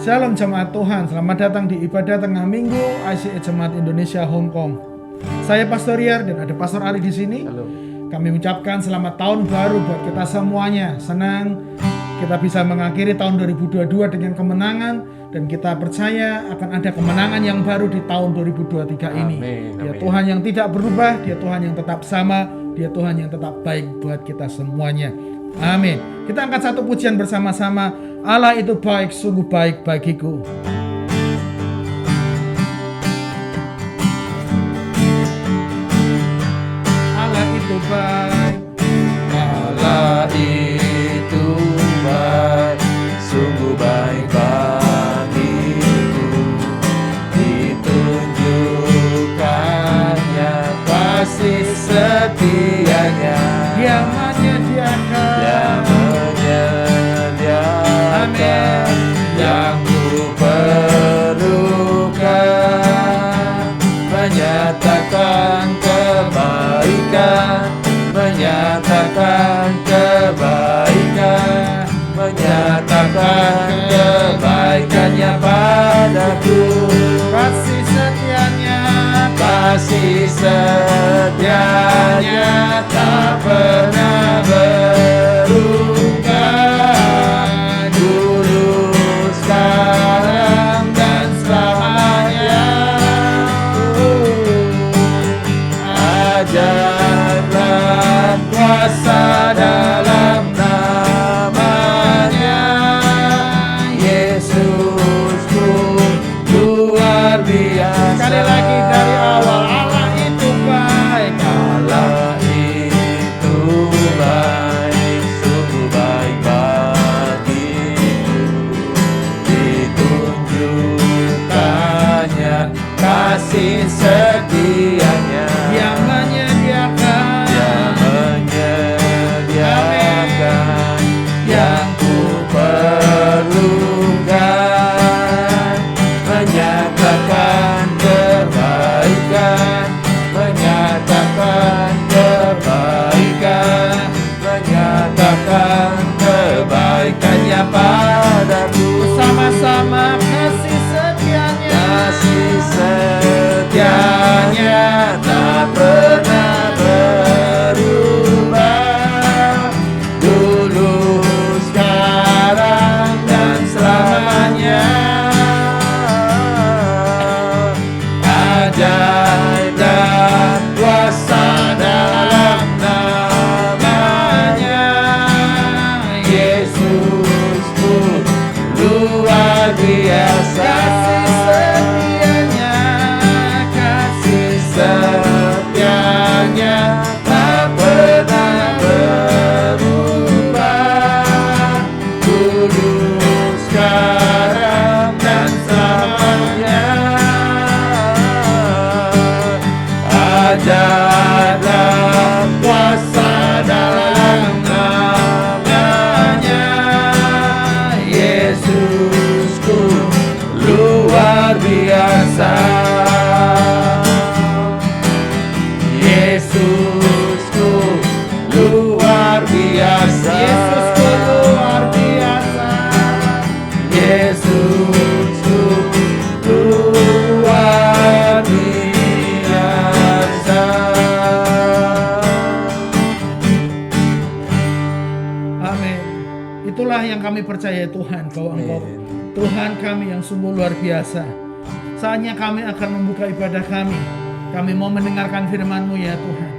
Shalom jemaat Tuhan, selamat datang di ibadah tengah minggu ICE Jemaat Indonesia Hong Kong. Saya Pastor Riar dan ada Pastor Ari di sini. Halo. Kami ucapkan selamat tahun baru buat kita semuanya. Senang kita bisa mengakhiri tahun 2022 dengan kemenangan dan kita percaya akan ada kemenangan yang baru di tahun 2023 ini. Dia Tuhan yang tidak berubah, Dia Tuhan yang tetap sama, Dia Tuhan yang tetap baik buat kita semuanya. Amin. Kita angkat satu pujian bersama-sama. Allah itu baik, sungguh baik bagiku. Allah itu baik. Allah itu baik, sungguh baik bagiku. Ditunjukkannya kasih setianya. Dia menyediakan. Amin. Yang ku perlukan, menyatakan kebaikan, menyatakan kebaikan, menyatakan kebaikannya padaku. Kasih setianya, kasih setianya tak pernah berubah. Sekarang dan selamanya. Ajaib dan kuasa dalam namanya. Yesusku luar biasa. Sekali lagi dari awal, Allah itu baik. Allah itu baik, sungguh baik bagiku. Ditunjukkannya kasih setianya. Yang menyediakan. Yang menyediakan yang ku perlukan, menyatakan kebaikan, menyatakan kebaikan, menyatakan kebaikannya padaku. Sama-sama kasih setianya. Kasih setianya tak pernah berubah. Dulu, sekarang, dan selamanya. Ajaib dan kuasa dalam namanya. Yesusku luar biasa. Kasih setianya tak pernah berubah. Dulu, sekarang, dan selamanya. Ajaib dan kuasa dalam namanya. Yesusku luar biasa. Yesusku luar biasa. Yesusku luar biasa. Yesusku luar biasa. Amin. Itulah yang kami percaya Tuhan, bahwa Engkau Tuhan kami yang sungguh luar biasa. Saatnya kami akan membuka ibadah kami. Kami mau mendengarkan firman-Mu ya Tuhan.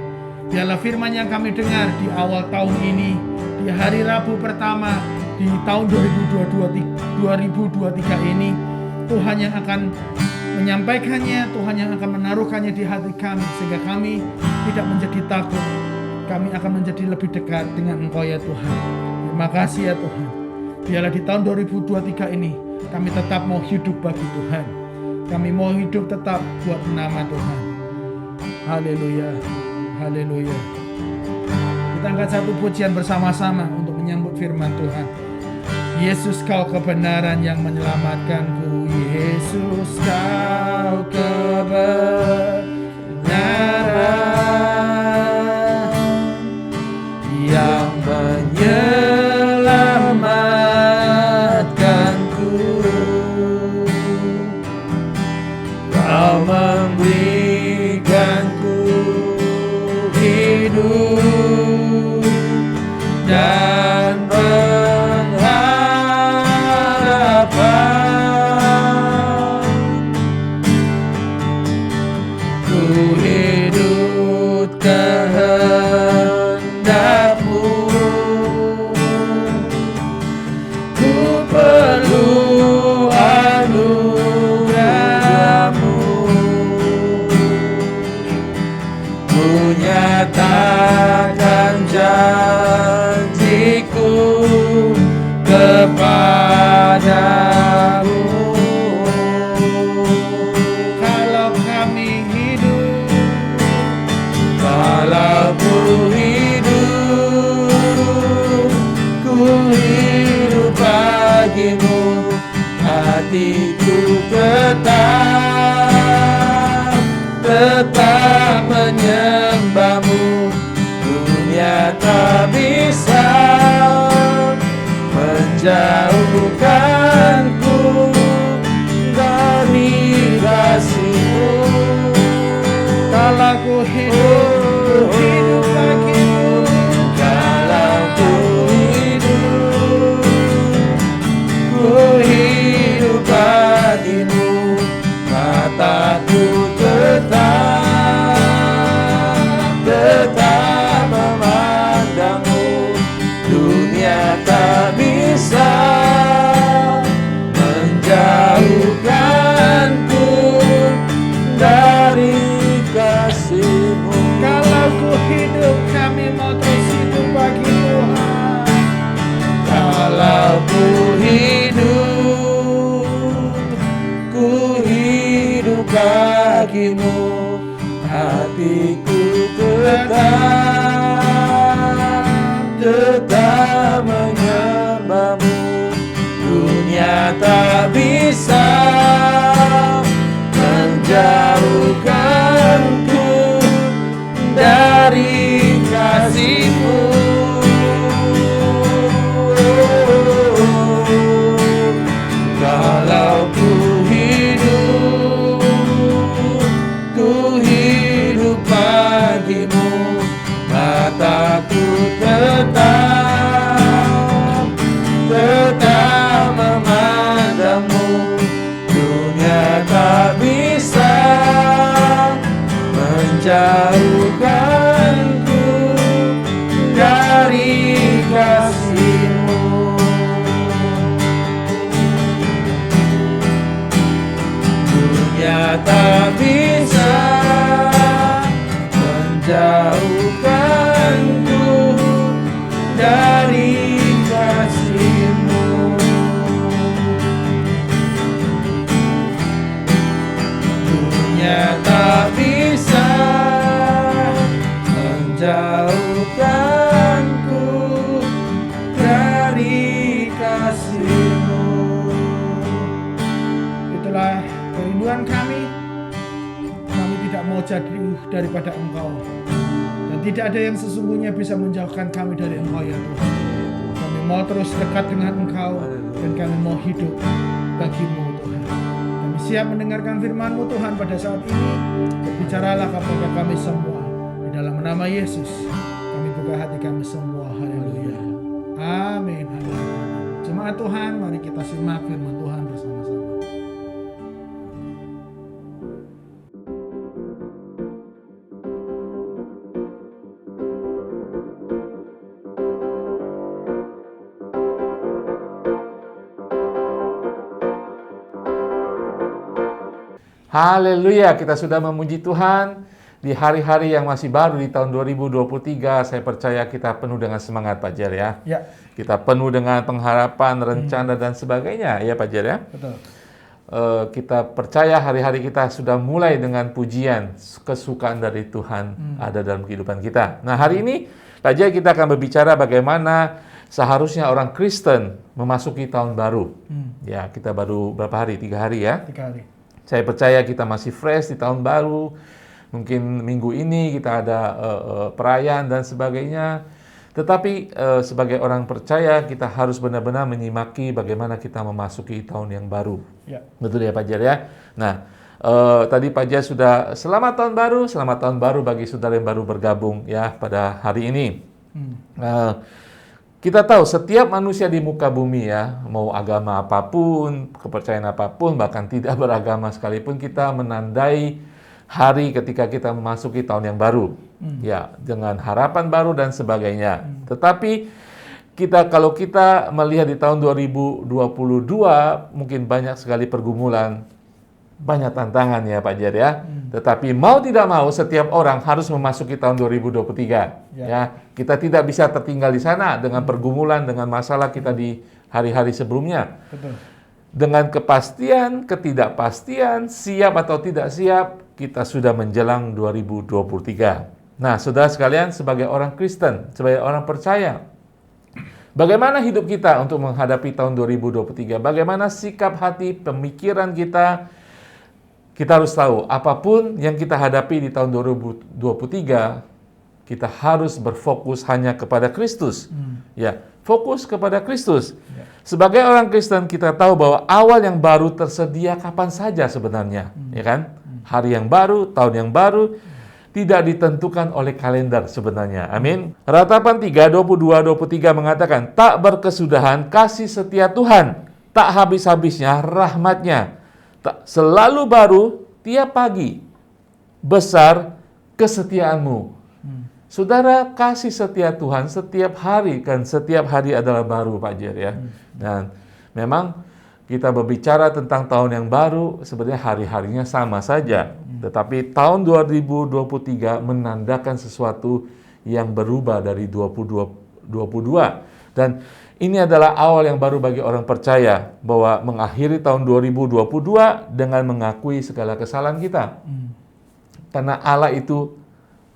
Biarlah firman yang kami dengar di awal tahun ini, di hari Rabu pertama di tahun 2023 ini, Tuhan yang akan menyampaikannya, Tuhan yang akan menaruhkannya di hati kami, sehingga kami tidak menjadi takut. Kami akan menjadi lebih dekat dengan Engkau ya Tuhan. Terima kasih ya Tuhan. Biarlah di tahun 2023 ini kami tetap mau hidup bagi Tuhan. Kami mau hidup tetap buat nama Tuhan. Haleluya. Haleluya. Kita angkat satu pujian bersama-sama untuk menyambut firman Tuhan. Yesus kau kebenaran yang menyelamatkanku. Yesus kau kebenaran yang menyelamatkanku. nyatakan janjiku kepadamu. Kalau kami hidup, Kalau ku hidup bagimu, hatiku tetap menyembahmu. Dunia tak bisa menjauhkanku dari kasih-Mu. kalau ku hidup bagimu. Kalau ku hidup bagimu, mataku tetap memandangmu. Dunia tak bisa menjauhkanku dari kasih-Mu. Kalau ku hidup, kami mau terus hidup bagi Tuhan. Kalau ku hidup bagimu, hatiku tetap menyembahmu. Dunia tak bisa menjauhkanku dari kasih-Mu. Kalau ku hidup bagimu, mataku tetap memandangmu. Dunia tak bisa menjauhkanku dari kasih-Mu. Dunia tak bisa menjauhkanku dari kasih-Mu. Dunia tak bisa menjauhkanku dari kasih-Mu. Itulah kerinduan kami. Kami tidak mau jauh daripada Engkau, dan tidak ada yang sesungguhnya bisa menjauhkan kami dari Engkau ya Tuhan. Kami mau terus dekat dengan Engkau, dan kami mau hidup bagi-Mu Tuhan. Kami siap mendengarkan firman-Mu Tuhan pada saat ini. Berbicaralah kepada kami semua. Di dalam nama Yesus kami buka hati kami semua. Haleluya. Amin. Amin. Jemaat Tuhan, mari kita simak firman Tuhan bersama-sama. Haleluya, kita sudah memuji Tuhan di hari-hari yang masih baru di tahun 2023. Saya percaya kita penuh dengan semangat Pak Jer ya. Ya, Kita penuh dengan pengharapan, rencana dan sebagainya ya Pak Jer ya. betul. Kita percaya hari-hari kita sudah mulai dengan pujian, kesukaan dari Tuhan ada dalam kehidupan kita. Nah hari ini Pak Jer kita akan berbicara bagaimana seharusnya orang Kristen memasuki tahun baru. Ya kita baru berapa hari? 3 hari ya. 3 hari. Saya percaya kita masih fresh di tahun baru. Mungkin minggu ini kita ada perayaan dan sebagainya. Tetapi sebagai orang percaya kita harus benar-benar menyimaki bagaimana kita memasuki tahun yang baru. Ya. Betul ya Pak Jer ya? Nah, tadi Pak Jer sudah selamat tahun baru bagi saudara yang baru bergabung ya pada hari ini. Kita tahu setiap manusia di muka bumi ya, mau agama apapun, kepercayaan apapun, bahkan tidak beragama sekalipun, kita menandai hari ketika kita memasuki tahun yang baru. Ya, dengan harapan baru dan sebagainya. Tetapi kalau kita melihat di tahun 2022, mungkin banyak sekali pergumulan, banyak tantangan ya Pak Jer ya. Tetapi mau tidak mau setiap orang harus memasuki tahun 2023. Ya, kita tidak bisa tertinggal di sana dengan pergumulan, dengan masalah kita di hari-hari sebelumnya. Betul. Dengan kepastian, ketidakpastian, siap atau tidak siap, kita sudah menjelang 2023. Nah, saudara sekalian, sebagai orang Kristen, sebagai orang percaya, bagaimana hidup kita untuk menghadapi tahun 2023? Bagaimana sikap hati, pemikiran kita? Kita harus tahu, apapun yang kita hadapi di tahun 2023, kita harus berfokus hanya kepada Kristus. Ya, fokus kepada Kristus. Sebagai orang Kristen, kita tahu bahwa awal yang baru tersedia kapan saja sebenarnya, ya kan? Hari yang baru, tahun yang baru, tidak ditentukan oleh kalender sebenarnya. Amin. Ratapan 3, 22-23 mengatakan, tak berkesudahan kasih setia Tuhan, tak habis-habisnya rahmatnya, tak selalu baru tiap pagi, besar kesetiaanmu. Saudara, kasih setia Tuhan setiap hari, kan setiap hari adalah baru Pak Jer ya. Dan memang kita berbicara tentang tahun yang baru, sebenarnya hari-harinya sama saja. Tetapi tahun 2023 menandakan sesuatu yang berubah dari 2022. Dan ini adalah awal yang baru bagi orang percaya, bahwa mengakhiri tahun 2022 dengan mengakui segala kesalahan kita. Karena Allah itu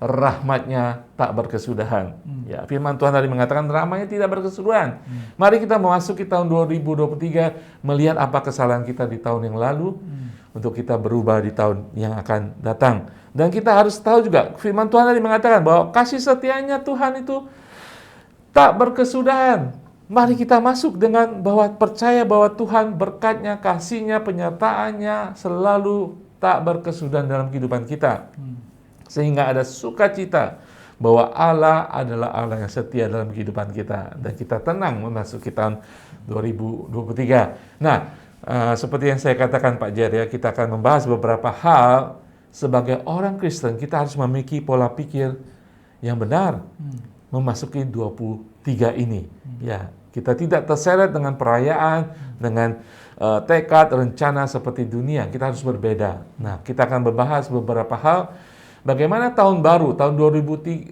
rahmatnya tak berkesudahan. Ya, firman Tuhan tadi mengatakan rahmatnya tidak berkesudahan. Mari kita memasuki tahun 2023 melihat apa kesalahan kita di tahun yang lalu untuk kita berubah di tahun yang akan datang. Dan kita harus tahu juga firman Tuhan tadi mengatakan bahwa kasih setianya Tuhan itu tak berkesudahan. Mari kita masuk dengan bahwa percaya bahwa Tuhan berkatnya, kasihnya, penyertaannya selalu tak berkesudahan dalam kehidupan kita. Sehingga ada sukacita bahwa Allah adalah Allah yang setia dalam kehidupan kita. Dan kita tenang memasuki tahun 2023. Nah, seperti yang saya katakan Pak Jer ya, kita akan membahas beberapa hal. Sebagai orang Kristen, kita harus memiliki pola pikir yang benar memasuki 23 ini. Ya, kita tidak terseret dengan perayaan, dengan tekad, rencana seperti dunia. Kita harus berbeda. Nah, kita akan membahas beberapa hal. Bagaimana tahun baru, tahun 2023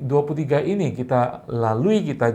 ini kita lalui, kita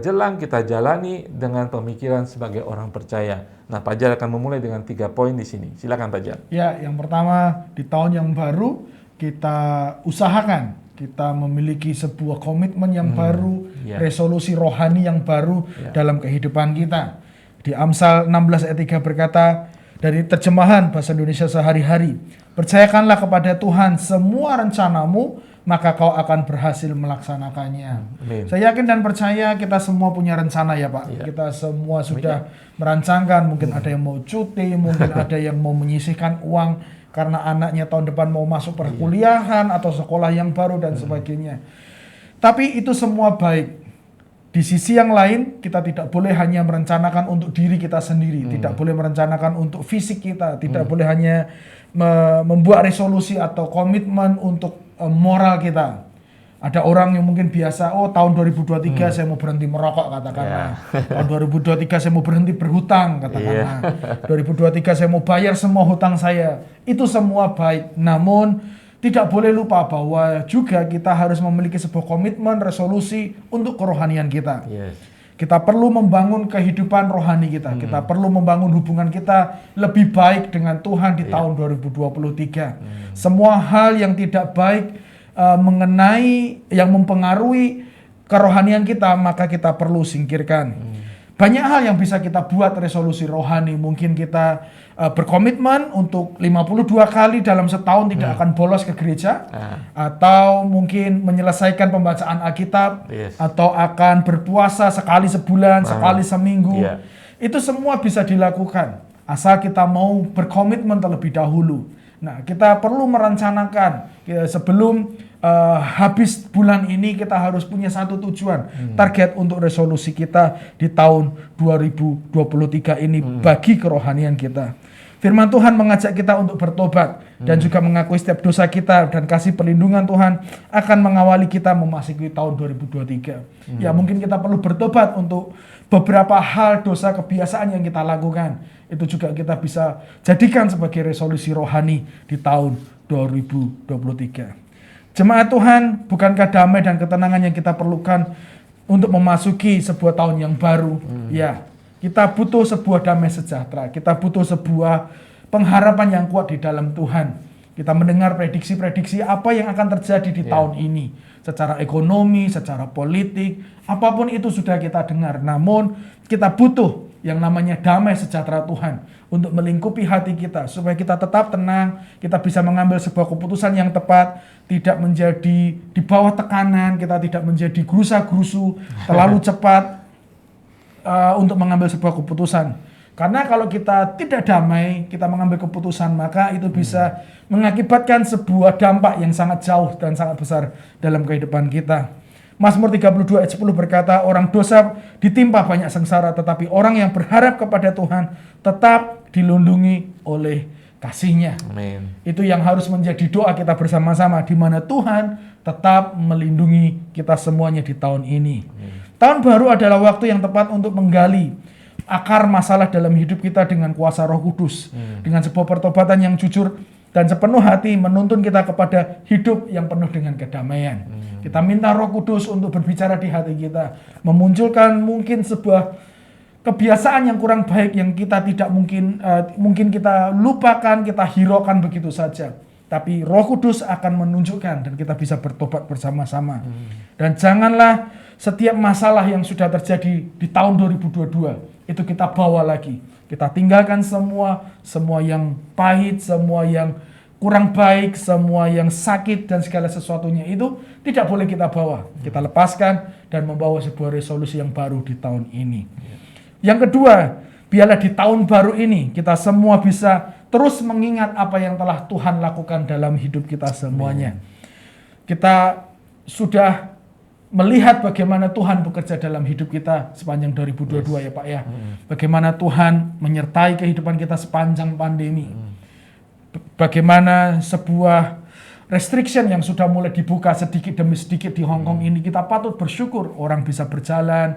jalani dengan pemikiran sebagai orang percaya. Nah, Pak Jar akan memulai dengan 3 poin di sini. Silakan Pak Jar. Ya, yang pertama di tahun yang baru kita usahakan kita memiliki sebuah komitmen yang baru, resolusi rohani yang baru dalam kehidupan kita. Di Amsal 16 ayat 3 berkata, dari terjemahan bahasa Indonesia sehari-hari, percayakanlah kepada Tuhan semua rencanamu, maka kau akan berhasil melaksanakannya. Amin. Saya yakin dan percaya kita semua punya rencana ya Pak. Kita semua sudah merancangkan, mungkin ada yang mau cuti, mungkin ada yang mau menyisihkan uang karena anaknya tahun depan mau masuk perkuliahan atau sekolah yang baru dan sebagainya. Tapi itu semua baik. Di sisi yang lain, kita tidak boleh hanya merencanakan untuk diri kita sendiri, tidak boleh merencanakan untuk fisik kita, tidak boleh hanya membuat resolusi atau komitmen untuk moral kita. Ada orang yang mungkin biasa, tahun 2023 saya mau berhenti merokok katakanlah. Tahun 2023 saya mau berhenti berhutang katakanlah. 2023 saya mau bayar semua hutang saya. Itu semua baik. Namun tidak boleh lupa bahwa juga kita harus memiliki sebuah komitmen, resolusi untuk kerohanian kita. Kita perlu membangun kehidupan rohani kita. Kita perlu membangun hubungan kita lebih baik dengan Tuhan di tahun 2023. Semua hal yang tidak baik mengenai, yang mempengaruhi kerohanian kita, maka kita perlu singkirkan. Banyak hal yang bisa kita buat resolusi rohani. Mungkin kita berkomitmen untuk 52 kali dalam setahun tidak akan bolos ke gereja, atau mungkin menyelesaikan pembacaan Alkitab, atau akan berpuasa sekali sebulan, sekali seminggu. Itu semua bisa dilakukan asal kita mau berkomitmen terlebih dahulu. Nah, kita perlu merencanakan sebelum habis bulan ini kita harus punya satu tujuan, target untuk resolusi kita di tahun 2023 ini bagi kerohanian kita. Firman Tuhan mengajak kita untuk bertobat dan juga mengakui setiap dosa kita, dan kasih perlindungan Tuhan akan mengawali kita memasuki tahun 2023. Ya, mungkin kita perlu bertobat untuk beberapa hal dosa kebiasaan yang kita lakukan. Itu juga kita bisa jadikan sebagai resolusi rohani di tahun 2023. Jemaat Tuhan, bukankah damai dan ketenangan yang kita perlukan untuk memasuki sebuah tahun yang baru? Ya, kita butuh sebuah damai sejahtera. Kita butuh sebuah pengharapan yang kuat di dalam Tuhan. Kita mendengar prediksi-prediksi apa yang akan terjadi di tahun ini. Secara ekonomi, secara politik, apapun itu sudah kita dengar. Namun, kita butuh yang namanya damai sejahtera Tuhan untuk melingkupi hati kita, supaya kita tetap tenang, kita bisa mengambil sebuah keputusan yang tepat, tidak menjadi di bawah tekanan, kita tidak menjadi gerusa-gerusu, terlalu cepat untuk mengambil sebuah keputusan. Karena kalau kita tidak damai, kita mengambil keputusan, maka itu bisa mengakibatkan sebuah dampak yang sangat jauh dan sangat besar dalam kehidupan kita. Mazmur 32 ayat 10 berkata, orang dosa ditimpa banyak sengsara, tetapi orang yang berharap kepada Tuhan tetap dilindungi oleh kasih-Nya. Amin. Itu yang harus menjadi doa kita bersama-sama, di mana Tuhan tetap melindungi kita semuanya di tahun ini. Tahun baru adalah waktu yang tepat untuk menggali akar masalah dalam hidup kita dengan kuasa Roh Kudus, dengan sebuah pertobatan yang jujur dan sepenuh hati menuntun kita kepada hidup yang penuh dengan kedamaian. Kita minta Roh Kudus untuk berbicara di hati kita, memunculkan mungkin sebuah kebiasaan yang kurang baik yang kita tidak mungkin kita lupakan, kita hiraukan begitu saja. Tapi Roh Kudus akan menunjukkan dan kita bisa bertobat bersama-sama. Dan janganlah setiap masalah yang sudah terjadi di tahun 2022 itu kita bawa lagi. Kita tinggalkan semua yang pahit, semua yang kurang baik, semua yang sakit dan segala sesuatunya itu tidak boleh kita bawa. Kita lepaskan dan membawa sebuah resolusi yang baru di tahun ini. Yang kedua, biarlah di tahun baru ini kita semua bisa terus mengingat apa yang telah Tuhan lakukan dalam hidup kita semuanya. Kita sudah melihat bagaimana Tuhan bekerja dalam hidup kita sepanjang 2022 ya Pak ya. Bagaimana Tuhan menyertai kehidupan kita sepanjang pandemi. Bagaimana sebuah restriction yang sudah mulai dibuka sedikit demi sedikit di Hong Kong ini, kita patut bersyukur. Orang bisa berjalan,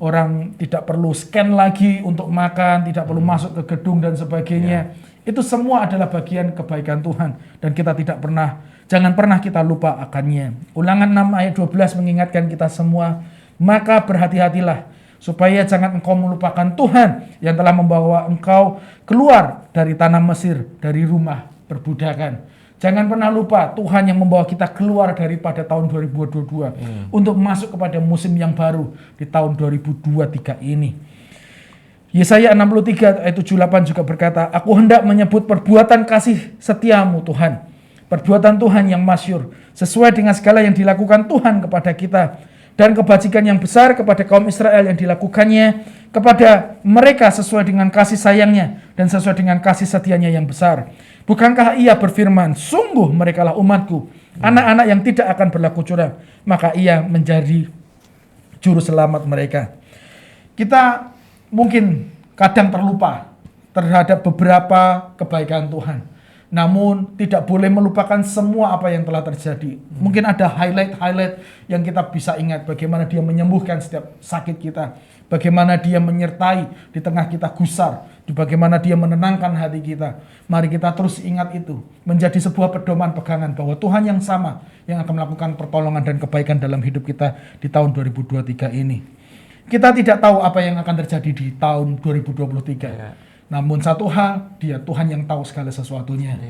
orang tidak perlu scan lagi untuk makan, tidak perlu masuk ke gedung dan sebagainya. Itu semua adalah bagian kebaikan Tuhan dan kita jangan pernah kita lupa akannya. Ulangan 6 ayat 12 mengingatkan kita semua, maka berhati-hatilah supaya jangan engkau melupakan Tuhan yang telah membawa engkau keluar dari tanah Mesir, dari rumah perbudakan. Jangan pernah lupa Tuhan yang membawa kita keluar daripada tahun 2022 untuk masuk kepada musim yang baru di tahun 2023 ini. Yesaya 63 ayat 78 juga berkata, aku hendak menyebut perbuatan kasih setiamu Tuhan, perbuatan Tuhan yang masyhur, sesuai dengan segala yang dilakukan Tuhan kepada kita, dan kebajikan yang besar kepada kaum Israel yang dilakukannya kepada mereka sesuai dengan kasih sayangnya dan sesuai dengan kasih setianya yang besar. Bukankah ia berfirman, sungguh merekalah umatku, anak-anak yang tidak akan berlaku curang, maka ia menjadi juru selamat mereka. Kita mungkin kadang terlupa terhadap beberapa kebaikan Tuhan. Namun tidak boleh melupakan semua apa yang telah terjadi. Mungkin ada highlight yang kita bisa ingat. Bagaimana dia menyembuhkan setiap sakit kita. Bagaimana dia menyertai di tengah kita gusar. Bagaimana dia menenangkan hati kita. Mari kita terus ingat itu. Menjadi sebuah pedoman pegangan bahwa Tuhan yang sama yang akan melakukan pertolongan dan kebaikan dalam hidup kita di tahun 2023 ini. Kita tidak tahu apa yang akan terjadi di tahun 2023. Namun satu hal, dia Tuhan yang tahu segala sesuatunya.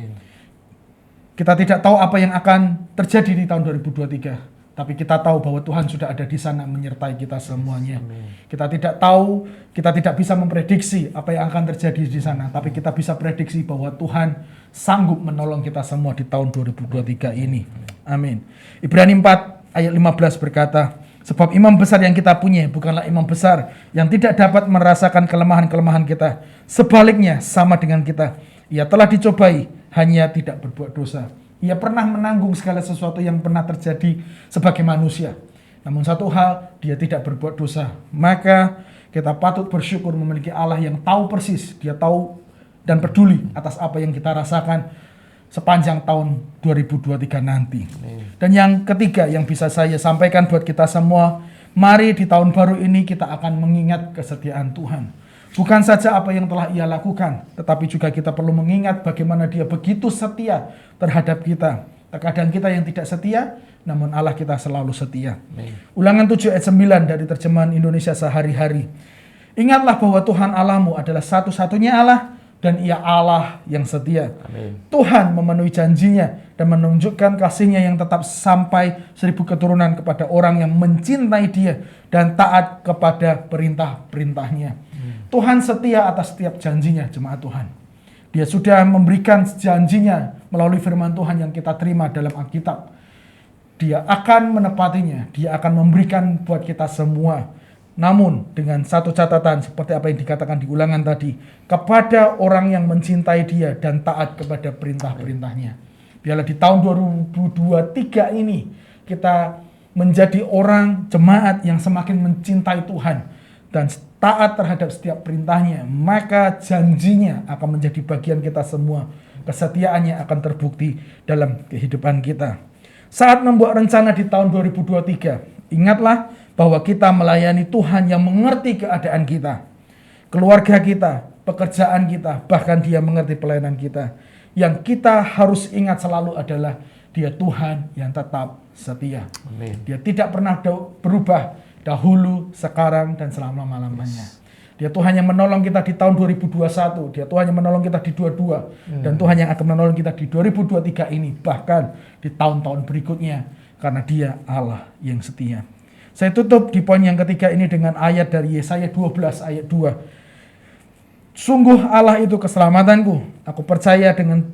Kita tidak tahu apa yang akan terjadi di tahun 2023. Tapi kita tahu bahwa Tuhan sudah ada di sana menyertai kita semuanya. Kita tidak tahu, kita tidak bisa memprediksi apa yang akan terjadi di sana. Tapi kita bisa prediksi bahwa Tuhan sanggup menolong kita semua di tahun 2023 ini. Amin. Ibrani 4 ayat 15 berkata, sebab imam besar yang kita punya bukanlah imam besar yang tidak dapat merasakan kelemahan-kelemahan kita. Sebaliknya sama dengan kita. Ia telah dicobai, hanya tidak berbuat dosa. Ia pernah menanggung segala sesuatu yang pernah terjadi sebagai manusia. Namun satu hal, dia tidak berbuat dosa. Maka kita patut bersyukur memiliki Allah yang tahu persis. Dia tahu dan peduli atas apa yang kita rasakan sepanjang tahun 2023 nanti. Dan yang ketiga yang bisa saya sampaikan buat kita semua, mari di tahun baru ini kita akan mengingat kesetiaan Tuhan. Bukan saja apa yang telah Ia lakukan, tetapi juga kita perlu mengingat bagaimana Dia begitu setia terhadap kita. Terkadang kita yang tidak setia, namun Allah kita selalu setia. Ulangan 7 ayat 9 dari terjemahan Indonesia Sehari-hari. Ingatlah bahwa Tuhan Allahmu adalah satu-satunya Allah, dan Ia Allah yang setia. Amin. Tuhan memenuhi janjinya dan menunjukkan kasih-Nya yang tetap sampai 1000 keturunan kepada orang yang mencintai Dia dan taat kepada perintah-perintah-Nya. Tuhan setia atas setiap janjinya, jemaat Tuhan. Dia sudah memberikan janjinya melalui firman Tuhan yang kita terima dalam Alkitab. Dia akan menepatinya, Dia akan memberikan buat kita semua. Namun dengan satu catatan seperti apa yang dikatakan di ulangan tadi, kepada orang yang mencintai Dia dan taat kepada perintah-perintahnya. Biarlah di tahun 2023 ini kita menjadi orang jemaat yang semakin mencintai Tuhan dan taat terhadap setiap perintahnya, maka janjinya akan menjadi bagian kita semua. Kesetiaannya akan terbukti dalam kehidupan kita. Saat membuat rencana di tahun 2023, ingatlah bahwa kita melayani Tuhan yang mengerti keadaan kita, keluarga kita, pekerjaan kita, bahkan Dia mengerti pelayanan kita. Yang kita harus ingat selalu adalah Dia Tuhan yang tetap setia. Amin. Dia tidak pernah berubah dahulu, sekarang, dan selama-lamanya. Dia Tuhan yang menolong kita di tahun 2021, Dia Tuhan yang menolong kita di 2022, dan Tuhan yang akan menolong kita di 2023 ini, bahkan di tahun-tahun berikutnya, karena Dia Allah yang setia. Saya tutup di poin yang ketiga ini dengan ayat dari Yesaya 12 ayat 2. Sungguh Allah itu keselamatanku, aku percaya dengan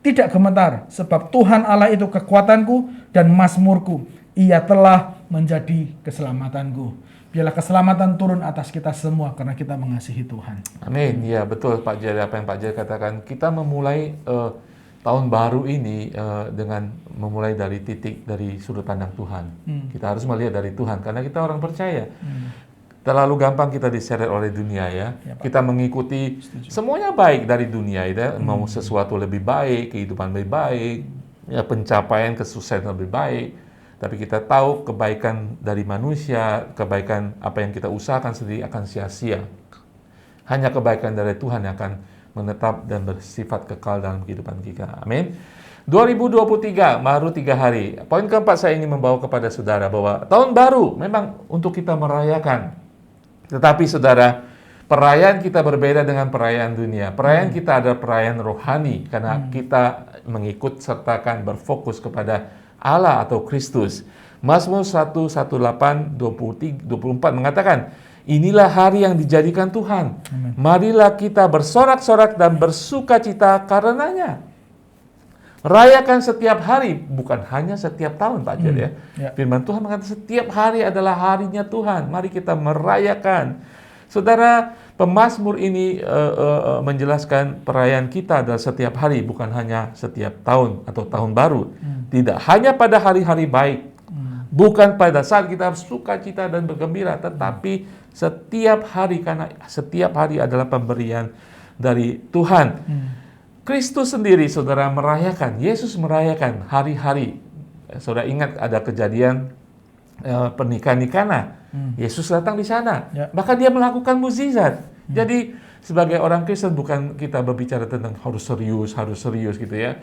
tidak gemetar, sebab Tuhan Allah itu kekuatanku dan mazmurku, Ia telah menjadi keselamatanku. Biarlah keselamatan turun atas kita semua karena kita mengasihi Tuhan. Amin. Ya, betul Pak Jerry, apa yang Pak Jerry katakan. Kita memulai tahun baru ini dengan memulai dari sudut pandang Tuhan. Kita harus melihat dari Tuhan karena kita orang percaya. Terlalu gampang kita diseret oleh dunia ya. Kita mengikuti semuanya baik dari dunia ya. Mau sesuatu lebih baik, kehidupan lebih baik, ya pencapaian kesuksesan lebih baik. Tapi kita tahu kebaikan dari manusia, kebaikan apa yang kita usahakan sendiri akan sia-sia. Hanya kebaikan dari Tuhan yang akan menetap dan bersifat kekal dalam kehidupan kita. Amin. 2023 baru 3 hari. Poin keempat saya ingin membawa kepada saudara bahwa tahun baru memang untuk kita merayakan. Tetapi saudara, perayaan kita berbeda dengan perayaan dunia. Perayaan kita adalah perayaan rohani karena kita mengikut sertakan berfokus kepada Allah atau Kristus. Mazmur 118:24 mengatakan, inilah hari yang dijadikan Tuhan. Amen. Marilah kita bersorak-sorak dan bersukacita karenanya. Rayakan setiap hari, bukan hanya setiap tahun, Pak Jer, ya. Firman Tuhan mengatakan setiap hari adalah harinya Tuhan. Mari kita merayakan. Saudara, pemazmur ini menjelaskan perayaan kita adalah setiap hari, bukan hanya setiap tahun atau tahun baru. Tidak hanya pada hari-hari baik, bukan pada saat kita sukacita dan bergembira, tetapi setiap hari, karena setiap hari adalah pemberian dari Tuhan. Kristus sendiri, saudara, merayakan, Yesus merayakan hari-hari. Saudara ingat ada kejadian pernikahan di Kana. Yesus datang di sana, maka Dia melakukan mukjizat. Jadi sebagai orang Kristen bukan kita berbicara tentang harus serius gitu ya.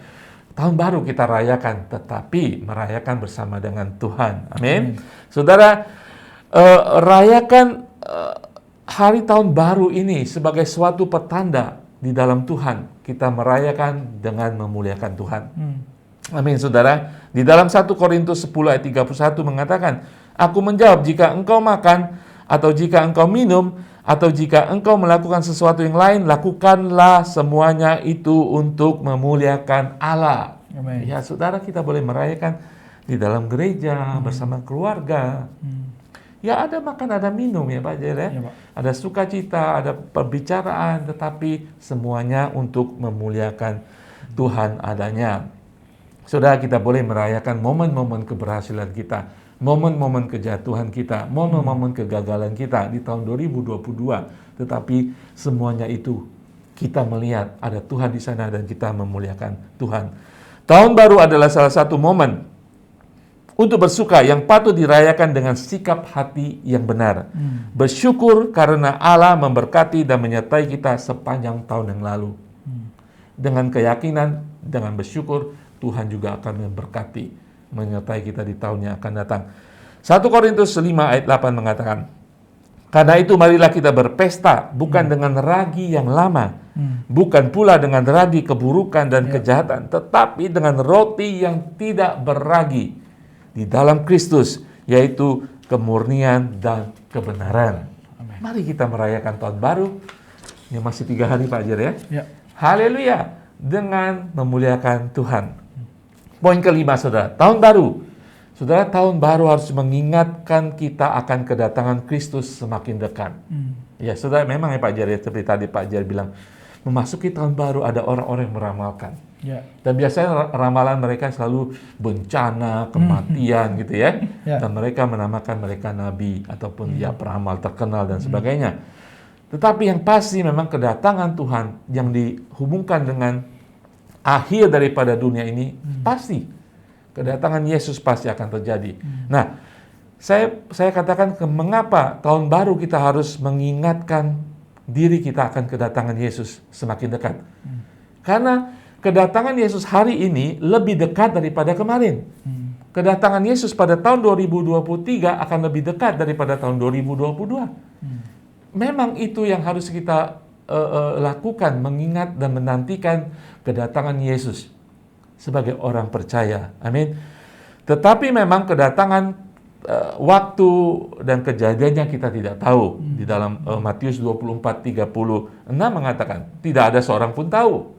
Tahun baru kita rayakan, tetapi merayakan bersama dengan Tuhan. Amin. Saudara, rayakan hari tahun baru ini sebagai suatu petanda di dalam Tuhan. Kita merayakan dengan memuliakan Tuhan. Amin, saudara. Di dalam 1 Korintus 10 ayat 31 mengatakan, aku menjawab, jika engkau makan, atau jika engkau minum, atau jika engkau melakukan sesuatu yang lain, lakukanlah semuanya itu untuk memuliakan Allah. Amen. Ya, saudara, kita boleh merayakan di dalam gereja, bersama keluarga. Ya, ada makan, ada minum ya Pak Jer, ya. Pak. Ada sukacita, ada perbicaraan, tetapi semuanya untuk memuliakan Tuhan adanya. Saudara, kita boleh merayakan momen-momen keberhasilan kita, momen-momen kejatuhan kita, momen-momen kegagalan kita di tahun 2022. Tetapi semuanya itu kita melihat ada Tuhan di sana dan kita memuliakan Tuhan. Tahun baru adalah salah satu momen untuk bersuka yang patut dirayakan dengan sikap hati yang benar. Bersyukur karena Allah memberkati dan menyertai kita sepanjang tahun yang lalu. Dengan keyakinan, dengan bersyukur, Tuhan juga akan memberkati, menyertai kita di tahun yang akan datang. 1 Korintus 5 ayat 8 mengatakan, karena itu marilah kita berpesta, bukan dengan ragi yang lama, bukan pula dengan ragi keburukan dan kejahatan, tetapi dengan roti yang tidak berragi di dalam Kristus, yaitu kemurnian dan kebenaran. Amin. Mari kita merayakan tahun baru. Ini masih 3 hari Pak Ajar ya. Ya. Haleluya, dengan memuliakan Tuhan. Poin kelima, saudara, tahun baru. Saudara, tahun baru harus mengingatkan kita akan kedatangan Kristus semakin dekat. Ya, saudara, memang ya Pak Jar, ya, seperti tadi Pak Jar bilang, memasuki tahun baru ada orang-orang yang meramalkan. Ya. Dan biasanya ramalan mereka selalu bencana, kematian gitu ya. Ya. Dan mereka menamakan mereka nabi ataupun ya peramal terkenal dan sebagainya. Tetapi yang pasti memang kedatangan Tuhan yang dihubungkan dengan akhir daripada dunia ini pasti. Kedatangan Yesus pasti akan terjadi. Nah, saya katakan mengapa tahun baru kita harus mengingatkan diri kita akan kedatangan Yesus semakin dekat. Karena kedatangan Yesus hari ini lebih dekat daripada kemarin. Kedatangan Yesus pada tahun 2023 akan lebih dekat daripada tahun 2022. Memang itu yang harus kita lakukan, mengingat dan menantikan kedatangan Yesus sebagai orang percaya. Amin. Tetapi memang kedatangan waktu dan kejadiannya kita tidak tahu. Di dalam Matius 24:36 mengatakan, tidak ada seorang pun tahu.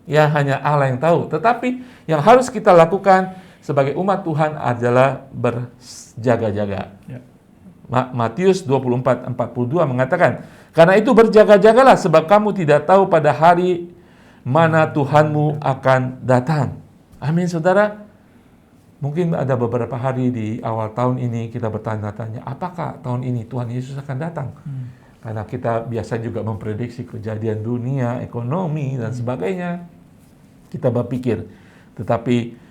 Ya, hanya Allah yang tahu. Tetapi yang harus kita lakukan sebagai umat Tuhan adalah berjaga-jaga. Ya. Matius 24:42 mengatakan, karena itu berjaga-jagalah sebab kamu tidak tahu pada hari mana Tuhanmu akan datang. Amin, saudara. Mungkin ada beberapa hari di awal tahun ini kita bertanya-tanya, apakah tahun ini Tuhan Yesus akan datang? Karena kita biasa juga memprediksi kejadian dunia, ekonomi, dan sebagainya. Kita berpikir, tetapi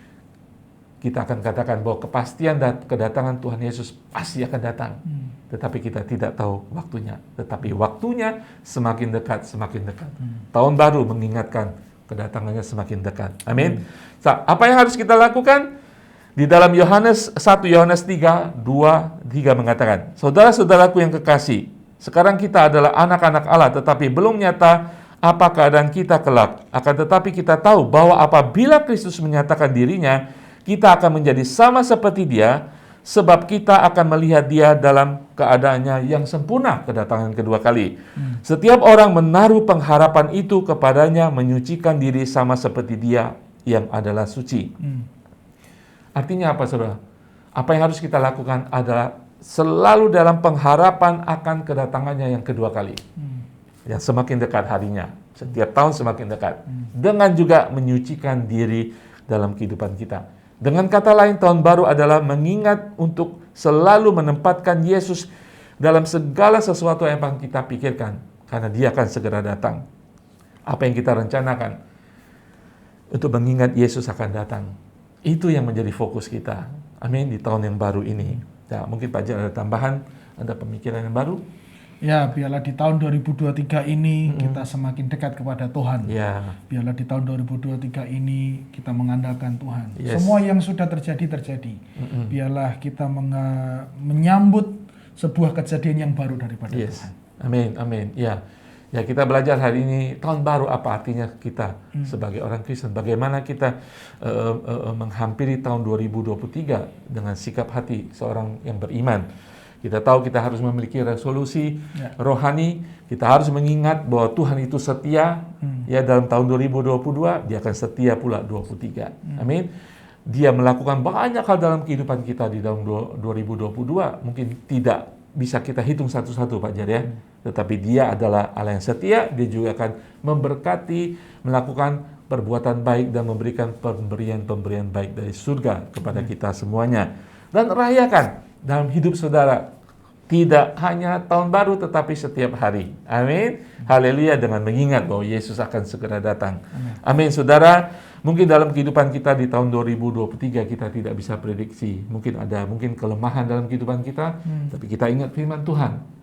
kita akan katakan bahwa kepastian dan kedatangan Tuhan Yesus pasti akan datang. Tetapi kita tidak tahu waktunya. Tetapi waktunya semakin dekat, semakin dekat. Tahun baru mengingatkan kedatangannya semakin dekat. Amin. Apa yang harus kita lakukan? Di dalam Yohanes 1 Yohanes 3:2-3 mengatakan, saudara-saudaraku yang kekasih, sekarang kita adalah anak-anak Allah, tetapi belum nyata apa keadaan kita kelak. Akan tetapi kita tahu bahwa apabila Kristus menyatakan dirinya, kita akan menjadi sama seperti Dia, sebab kita akan melihat Dia dalam keadaannya yang sempurna kedatangan kedua kali. Setiap orang menaruh pengharapan itu kepadanya, menyucikan diri sama seperti Dia yang adalah suci. Artinya apa, saudara? Apa yang harus kita lakukan adalah selalu dalam pengharapan akan kedatangannya yang kedua kali. Yang semakin dekat harinya. Setiap tahun semakin dekat. Dengan juga menyucikan diri dalam kehidupan kita. Dengan kata lain, tahun baru adalah mengingat untuk selalu menempatkan Yesus dalam segala sesuatu yang akan kita pikirkan. Karena Dia akan segera datang. Apa yang kita rencanakan untuk mengingat Yesus akan datang. Itu yang menjadi fokus kita. Amin, di tahun yang baru ini. Ya, mungkin Pak Jan ada tambahan, ada pemikiran yang baru? Ya, biarlah di tahun 2023 ini kita semakin dekat kepada Tuhan. Ya. Biarlah di tahun 2023 ini kita mengandalkan Tuhan. Yes. Semua yang sudah terjadi. Biarlah kita menyambut sebuah kejadian yang baru daripada Tuhan. Amin, amin. Ya. Ya, kita belajar hari ini tahun baru apa artinya kita sebagai orang Kristen. Bagaimana kita menghampiri tahun 2023 dengan sikap hati seorang yang beriman. Kita tahu kita harus memiliki resolusi rohani. Kita harus mengingat bahwa Tuhan itu setia. Ya, dalam tahun 2022 Dia akan setia pula 2023. Amin. Dia melakukan banyak hal dalam kehidupan kita di tahun 2022. Mungkin tidak bisa kita hitung satu-satu, Pak Jar, ya. Tetapi Dia adalah Allah yang setia. Dia juga akan memberkati, melakukan perbuatan baik dan memberikan pemberian-pemberian baik dari surga kepada kita semuanya. Dan rayakan dalam hidup saudara Tidak hanya tahun baru, tetapi setiap hari. Amin. Haleluya, dengan mengingat bahwa Yesus akan segera datang. Amin. Saudara, mungkin dalam kehidupan kita di tahun 2023 kita tidak bisa prediksi. Mungkin kelemahan dalam kehidupan kita, tapi kita ingat firman Tuhan.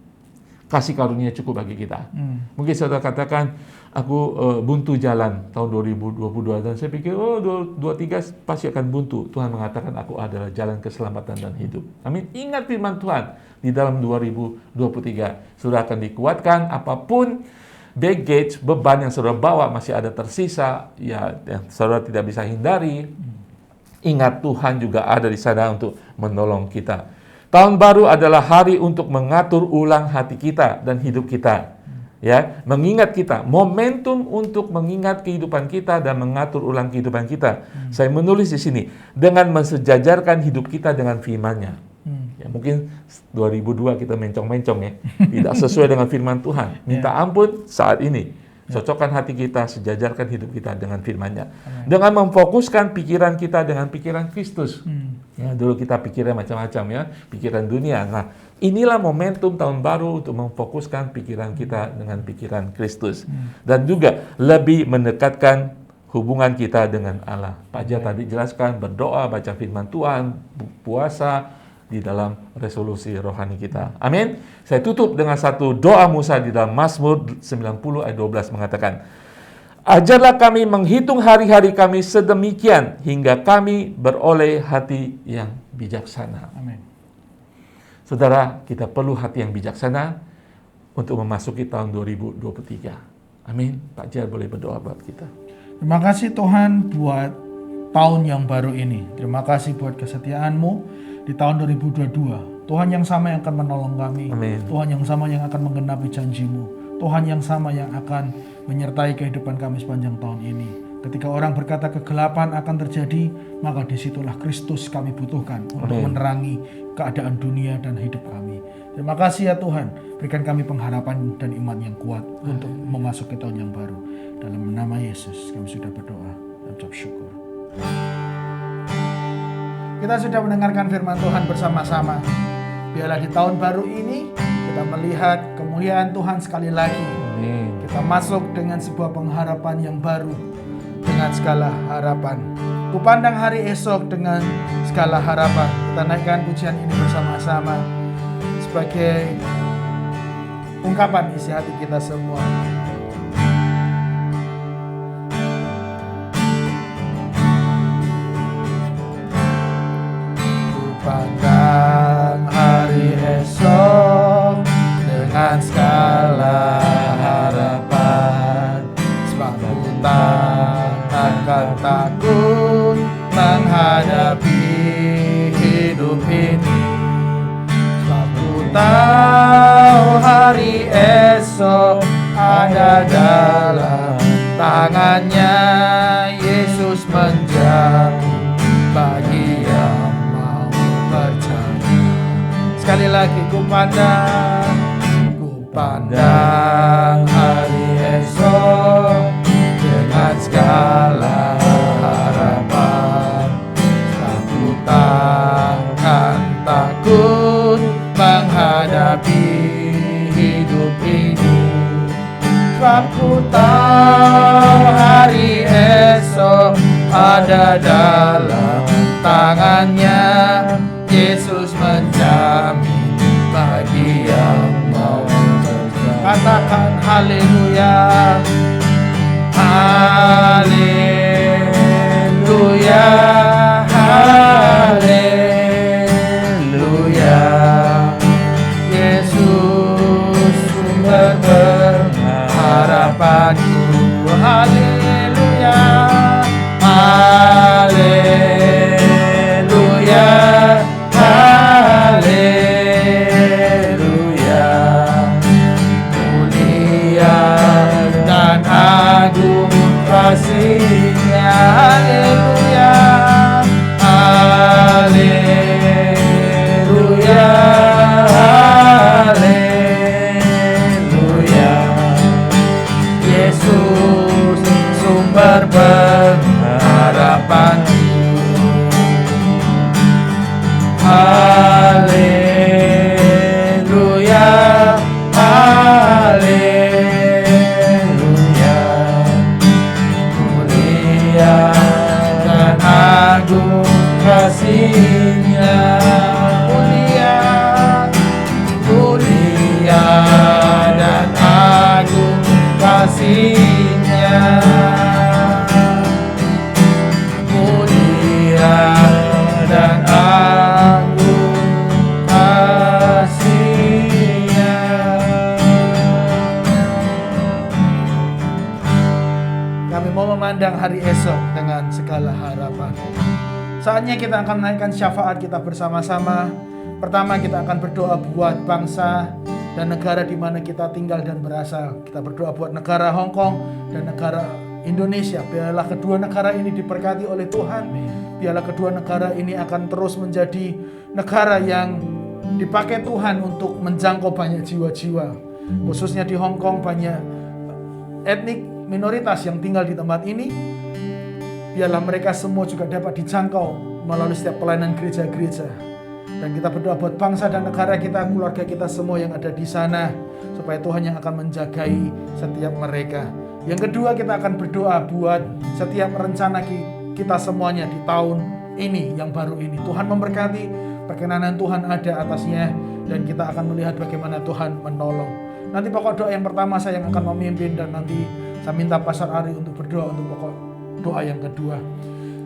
Kasih karunia cukup bagi kita. Mungkin saudara katakan, aku buntu jalan tahun 2022 dan saya pikir 2023 pasti akan buntu. Tuhan mengatakan aku adalah jalan keselamatan dan hidup. Amin. Ingat firman Tuhan di dalam 2023. Saudara akan dikuatkan, apapun baggage, beban yang saudara bawa masih ada tersisa, ya yang saudara tidak bisa hindari. Ingat Tuhan juga ada di sana untuk menolong kita. Tahun baru adalah hari untuk mengatur ulang hati kita dan hidup kita. Ya, mengingat kita, momentum untuk mengingat kehidupan kita dan mengatur ulang kehidupan kita. Saya menulis di sini dengan mensejajarkan hidup kita dengan firman-Nya. Ya, mungkin 2002 kita mencong-mencong ya, tidak sesuai dengan firman Tuhan. Minta ampun saat ini. Cocokkan hati kita, sejajarkan hidup kita dengan firman-Nya. Dengan memfokuskan pikiran kita dengan pikiran Kristus. Ya, dulu kita pikirnya macam-macam ya, pikiran dunia. Nah, inilah momentum tahun baru untuk memfokuskan pikiran kita dengan pikiran Kristus. Dan juga lebih mendekatkan hubungan kita dengan Allah. Pak Jah tadi jelaskan, berdoa, baca firman Tuhan, puasa, di dalam resolusi rohani kita. Amin. Saya tutup dengan satu doa Musa di dalam Mazmur 90 ayat 12 mengatakan, ajarlah kami menghitung hari-hari kami sedemikian hingga kami beroleh hati yang bijaksana. Amin. Saudara, kita perlu hati yang bijaksana untuk memasuki tahun 2023. Amin. Pak Jah boleh berdoa buat kita. Terima kasih Tuhan buat tahun yang baru ini. Terima kasih buat kesetiaan-Mu di tahun 2022. Tuhan yang sama yang akan menolong kami. Amin. Tuhan yang sama yang akan menggenapi janji-Mu. Tuhan yang sama yang akan menyertai kehidupan kami sepanjang tahun ini. Ketika orang berkata kegelapan akan terjadi, maka disitulah Kristus kami butuhkan untuk menerangi keadaan dunia dan hidup kami. Terima kasih ya Tuhan, berikan kami pengharapan dan iman yang kuat untuk memasuki tahun yang baru. Dalam nama Yesus kami sudah berdoa dan ucap syukur. Kita sudah mendengarkan firman Tuhan bersama-sama. Biarlah di tahun baru ini kita melihat kemuliaan Tuhan sekali lagi. Amin. Kita masuk dengan sebuah pengharapan yang baru, dengan segala harapan. Kupandang hari esok dengan segala harapan. Kita naikkan pujian ini bersama-sama sebagai ungkapan isi hati kita semua. Pandang hari esok dengan segala harapan, sebab ku tak akan takut menghadapi hidup ini. Sebab ku tahu hari esok ada dalam tangan-Nya. Yesus menjamin bagi yang percaya. Sekali lagi ku pandang hari esok dengan segala harapan. Aku takkan takut menghadapi hidup ini. Sebab ku tahu hari esok ada dalam tangan-Nya. Yesus menjamin bagi yang mau percaya. Katakan haleluya, haleluya, haleluya. Yesus sumber pengharapanku. Haleluya, haleluya, haleluya. Mulia dan agung kasih menjelang hari esok dengan segala harapan. Saatnya kita akan menaikkan syafaat kita bersama-sama. Pertama, kita akan berdoa buat bangsa dan negara di mana kita tinggal dan berasal. Kita berdoa buat negara Hong Kong dan negara Indonesia. Biarlah kedua negara ini diberkati oleh Tuhan. Biarlah kedua negara ini akan terus menjadi negara yang dipakai Tuhan untuk menjangkau banyak jiwa-jiwa. Khususnya di Hong Kong banyak etnik minoritas yang tinggal di tempat ini. Biarlah mereka semua juga dapat dijangkau melalui setiap pelayanan gereja-gereja. Dan kita berdoa buat bangsa dan negara kita, keluarga kita semua yang ada di sana, supaya Tuhan yang akan menjagai setiap mereka. Yang kedua, kita akan berdoa buat setiap rencana kita semuanya di tahun ini, yang baru ini. Tuhan memberkati, perkenanan Tuhan ada atasnya, dan kita akan melihat bagaimana Tuhan menolong. Nanti pokok doa yang pertama saya yang akan memimpin, dan nanti saya minta Pastor Ari untuk berdoa untuk pokok doa yang kedua.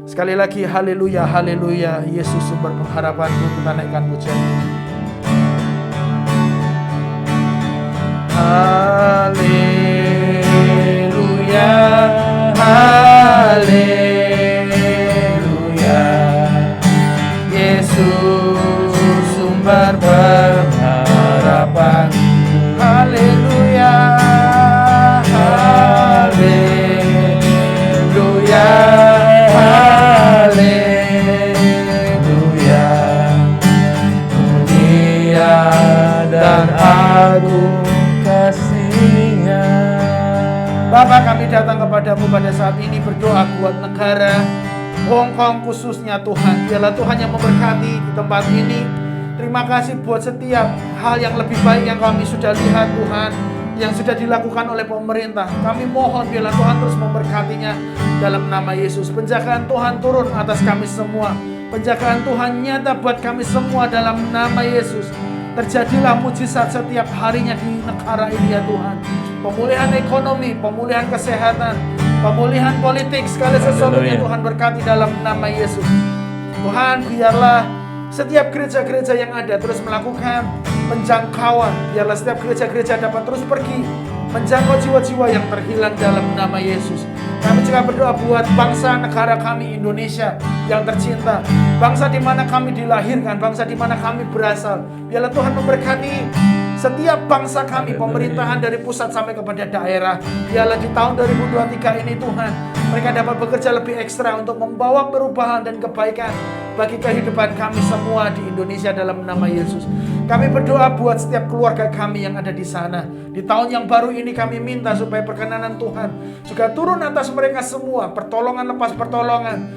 Sekali lagi, haleluya, haleluya, Yesus sumber pengharapanku. Kita naikkan pujian. Haleluya, haleluya, Yesus sumber pengharapan. Haleluya, haleluya, haleluya, mulia dan agung kasih-Nya. Bapa, kami datang kepadamu pada saat ini berdoa buat negara Hong Kong khususnya Tuhan. Biarlah Tuhan yang memberkati di tempat ini. Terima kasih buat setiap hal yang lebih baik yang kami sudah lihat Tuhan, yang sudah dilakukan oleh pemerintah. Kami mohon biarlah Tuhan terus memberkatinya dalam nama Yesus. Penjagaan Tuhan turun atas kami semua. Penjagaan Tuhan nyata buat kami semua dalam nama Yesus. Terjadilah mujizat setiap harinya di negara ini ya Tuhan. Pemulihan ekonomi, pemulihan kesehatan, pemulihan politik, segala sesuatunya Tuhan berkati dalam nama Yesus. Tuhan, biarlah setiap gereja-gereja yang ada terus melakukan penjangkauan. Biarlah setiap gereja-gereja dapat terus pergi menjangkau jiwa-jiwa yang terhilang dalam nama Yesus. Kami juga berdoa buat bangsa negara kami Indonesia yang tercinta. Bangsa di mana kami dilahirkan, bangsa di mana kami berasal. Biarlah Tuhan memberkati setiap bangsa kami, pemerintahan dari pusat sampai kepada daerah. Biarlah di tahun 2023 ini Tuhan, mereka dapat bekerja lebih ekstra untuk membawa perubahan dan kebaikan bagi kehidupan kami semua di Indonesia dalam nama Yesus. Kami berdoa buat setiap keluarga kami yang ada di sana. Di tahun yang baru ini kami minta supaya perkenanan Tuhan juga turun atas mereka semua. Pertolongan lepas pertolongan,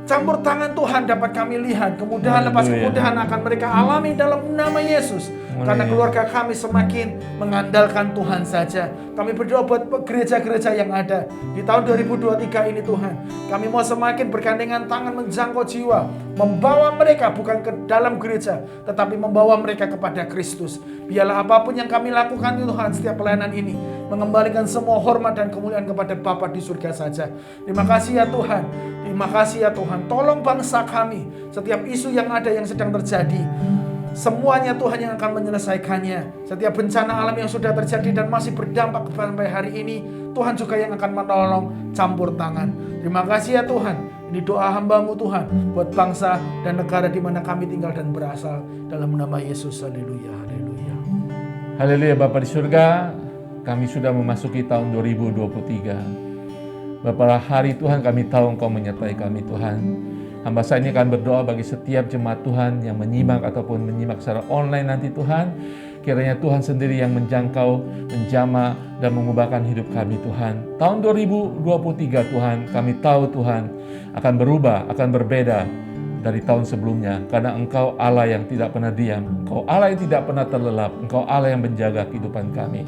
campur tangan Tuhan dapat kami lihat. Kemudahan lepas kemudahan akan mereka alami dalam nama Yesus. Karena keluarga kami semakin mengandalkan Tuhan saja. Kami berdoa buat gereja-gereja yang ada di tahun 2023 ini Tuhan. Kami mau semakin bergandengan tangan menjangkau jiwa, membawa mereka bukan ke dalam gereja, tetapi membawa mereka kepada Kristus. Biarlah apapun yang kami lakukan Tuhan, setiap pelayanan ini mengembalikan semua hormat dan kemuliaan kepada Bapa di surga saja. Terima kasih ya Tuhan. Terima kasih ya Tuhan. Tolong bangsa kami, setiap isu yang ada yang sedang terjadi, semuanya Tuhan yang akan menyelesaikannya. Setiap bencana alam yang sudah terjadi dan masih berdampak sampai hari ini, Tuhan juga yang akan menolong, campur tangan. Terima kasih ya Tuhan. Ini doa hamba-Mu Tuhan buat bangsa dan negara di mana kami tinggal dan berasal. Dalam nama Yesus, haleluya, haleluya. Haleluya. Bapa di surga, kami sudah memasuki tahun 2023. Beberapa hari Tuhan kami tahu Engkau menyertai kami Tuhan. Hamba saya ini akan berdoa bagi setiap jemaat Tuhan yang menyimak ataupun menyimak secara online nanti Tuhan. Kiranya Tuhan sendiri yang menjangkau, menjamah, dan mengubahkan hidup kami Tuhan. Tahun 2023 Tuhan, kami tahu Tuhan akan berubah, akan berbeda dari tahun sebelumnya. Karena Engkau Allah yang tidak pernah diam. Engkau Allah yang tidak pernah terlelap. Engkau Allah yang menjaga kehidupan kami.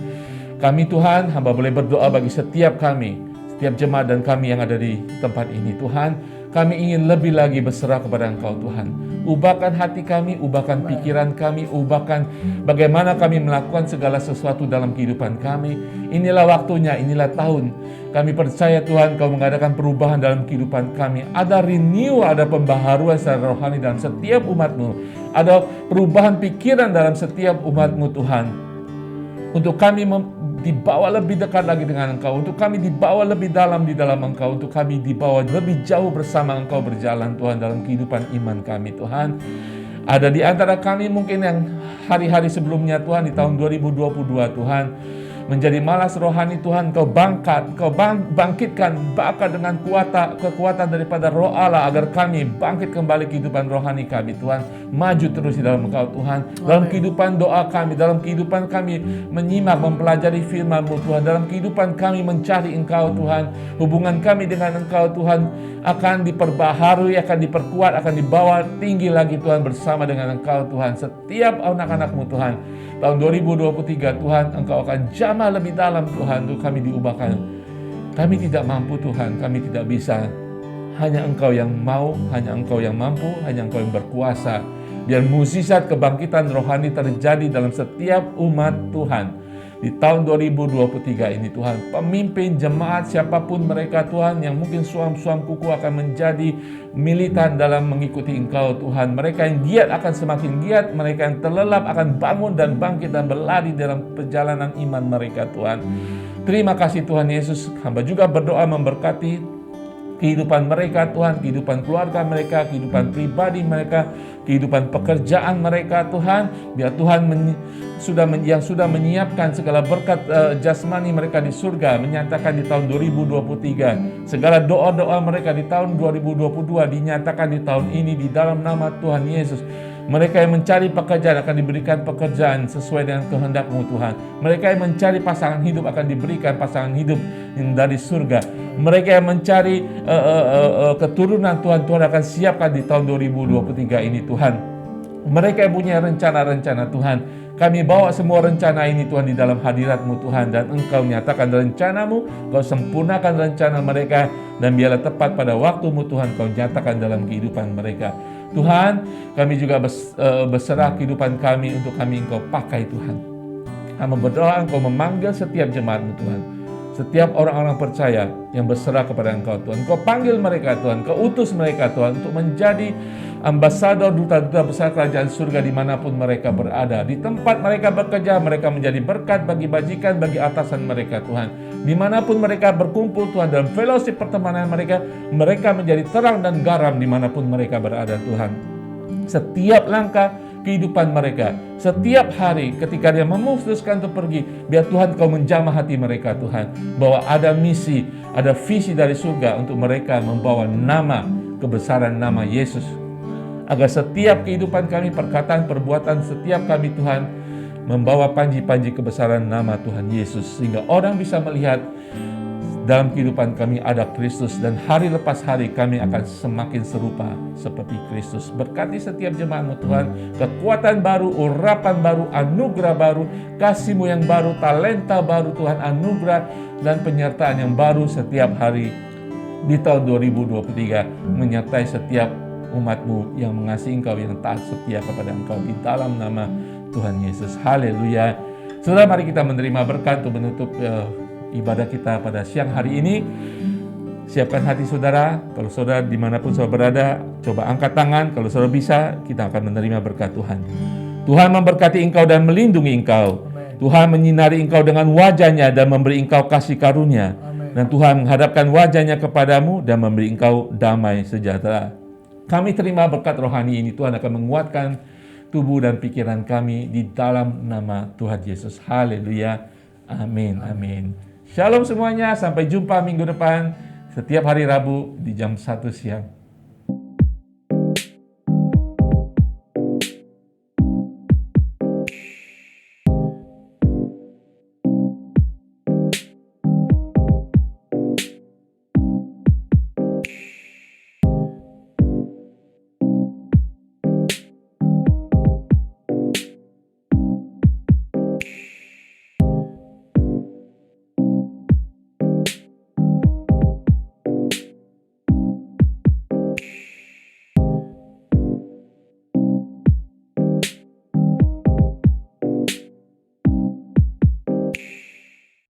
Kami Tuhan, hamba boleh berdoa bagi setiap kami, setiap jemaat dan kami yang ada di tempat ini Tuhan. Kami ingin lebih lagi berserah kepada Engkau Tuhan. Ubahkan hati kami, ubahkan pikiran kami, ubahkan bagaimana kami melakukan segala sesuatu dalam kehidupan kami. Inilah waktunya, inilah tahun. Kami percaya Tuhan Kau mengadakan perubahan dalam kehidupan kami. Ada renew, ada pembaharuan secara rohani dalam setiap umat-Mu. Ada perubahan pikiran dalam setiap umat-Mu Tuhan. Untuk kami dibawa lebih dekat lagi dengan Engkau, untuk kami dibawa lebih dalam di dalam Engkau, untuk kami dibawa lebih jauh bersama Engkau berjalan Tuhan dalam kehidupan iman kami Tuhan. Ada di antara kami mungkin yang hari-hari sebelumnya Tuhan, di tahun 2022 Tuhan, menjadi malas rohani Tuhan, Kau bangkitkan bakat dengan kekuatan daripada Roh Allah, agar kami bangkit kembali kehidupan rohani kami Tuhan, maju terus di dalam Engkau Tuhan, dalam kehidupan doa kami, dalam kehidupan kami menyimak, mempelajari firman-Mu Tuhan, dalam kehidupan kami mencari Engkau Tuhan, hubungan kami dengan Engkau Tuhan akan diperbaharui, akan diperkuat, akan dibawa tinggi lagi Tuhan bersama dengan Engkau Tuhan. Setiap anak-anak-Mu Tuhan, tahun 2023 Tuhan, Engkau akan jamah lebih dalam Tuhan untuk kami diubahkan. Kami tidak mampu Tuhan, kami tidak bisa. Hanya Engkau yang mau, hanya Engkau yang mampu, hanya Engkau yang berkuasa. Biar mukjizat kebangkitan rohani terjadi dalam setiap umat Tuhan. Di tahun 2023 ini Tuhan, pemimpin jemaat siapapun mereka Tuhan, yang mungkin suam-suam kuku akan menjadi militan dalam mengikuti Engkau Tuhan. Mereka yang giat akan semakin giat, mereka yang terlelap akan bangun dan bangkit dan berlari dalam perjalanan iman mereka Tuhan. Terima kasih Tuhan Yesus. Hamba juga berdoa memberkati kehidupan mereka Tuhan, kehidupan keluarga mereka, kehidupan pribadi mereka, kehidupan pekerjaan mereka Tuhan. Biar Tuhan yang sudah menyiapkan segala berkat jasmani mereka di surga, menyatakan di tahun 2023 segala doa-doa mereka di tahun 2022 dinyatakan di tahun ini di dalam nama Tuhan Yesus. Mereka yang mencari pekerjaan akan diberikan pekerjaan sesuai dengan kehendak-Mu Tuhan. Mereka yang mencari pasangan hidup akan diberikan pasangan hidup yang dari surga. Mereka yang mencari keturunan Tuhan akan siapkan di tahun 2023 ini Tuhan. Mereka yang punya rencana-rencana Tuhan, kami bawa semua rencana ini Tuhan di dalam hadirat-Mu Tuhan, dan Engkau nyatakan rencana-Mu, Kau sempurnakan rencana mereka, dan biarlah tepat pada waktu-Mu Tuhan Kau nyatakan dalam kehidupan mereka. Tuhan, kami juga berserah kehidupan kami untuk kami Engkau pakai Tuhan. Kami berdoa Engkau memanggil setiap jemaat-Mu Tuhan, setiap orang-orang percaya yang berserah kepada Engkau Tuhan. Kau panggil mereka Tuhan, Kau utus mereka Tuhan untuk menjadi ambasador, duta-duta besar kerajaan surga dimanapun mereka berada. Di tempat mereka bekerja, mereka menjadi berkat bagi bajikan, bagi atasan mereka Tuhan. Dimanapun mereka berkumpul Tuhan, dalam fellowship pertemanan mereka, mereka menjadi terang dan garam dimanapun mereka berada Tuhan. Setiap langkah kehidupan mereka, setiap hari ketika dia memutuskan untuk pergi, biar Tuhan Kau menjamah hati mereka Tuhan, bahwa ada misi, ada visi dari surga untuk mereka membawa nama, kebesaran nama Yesus. Agar setiap kehidupan kami, perkataan, perbuatan setiap kami Tuhan, membawa panji-panji kebesaran nama Tuhan Yesus, sehingga orang bisa melihat dalam kehidupan kami ada Kristus, dan hari lepas hari kami akan semakin serupa seperti Kristus. Berkati setiap jemaat-Mu Tuhan, kekuatan baru, urapan baru, anugerah baru, kasih-Mu yang baru, talenta baru Tuhan, anugerah dan penyertaan yang baru setiap hari di tahun 2023, menyertai setiap umat-Mu yang mengasihi Engkau, yang taat setia kepada Engkau, di dalam nama Tuhan Yesus. Haleluya. Saudara, mari kita menerima berkat untuk menutup ibadah kita pada siang hari ini. Siapkan hati saudara. Kalau saudara dimanapun saudara berada, coba angkat tangan. Kalau saudara bisa, kita akan menerima berkat Tuhan. Tuhan memberkati engkau dan melindungi engkau. Amen. Tuhan menyinari engkau dengan wajah-Nya dan memberi engkau kasih karunia. Amen. Dan Tuhan menghadapkan wajah-Nya kepadamu dan memberi engkau damai sejahtera. Kami terima berkat rohani ini. Tuhan akan menguatkan tubuh dan pikiran kami di dalam nama Tuhan Yesus. Haleluya. Amin. Amin. Shalom semuanya. Sampai jumpa minggu depan setiap hari Rabu di jam 1 siang.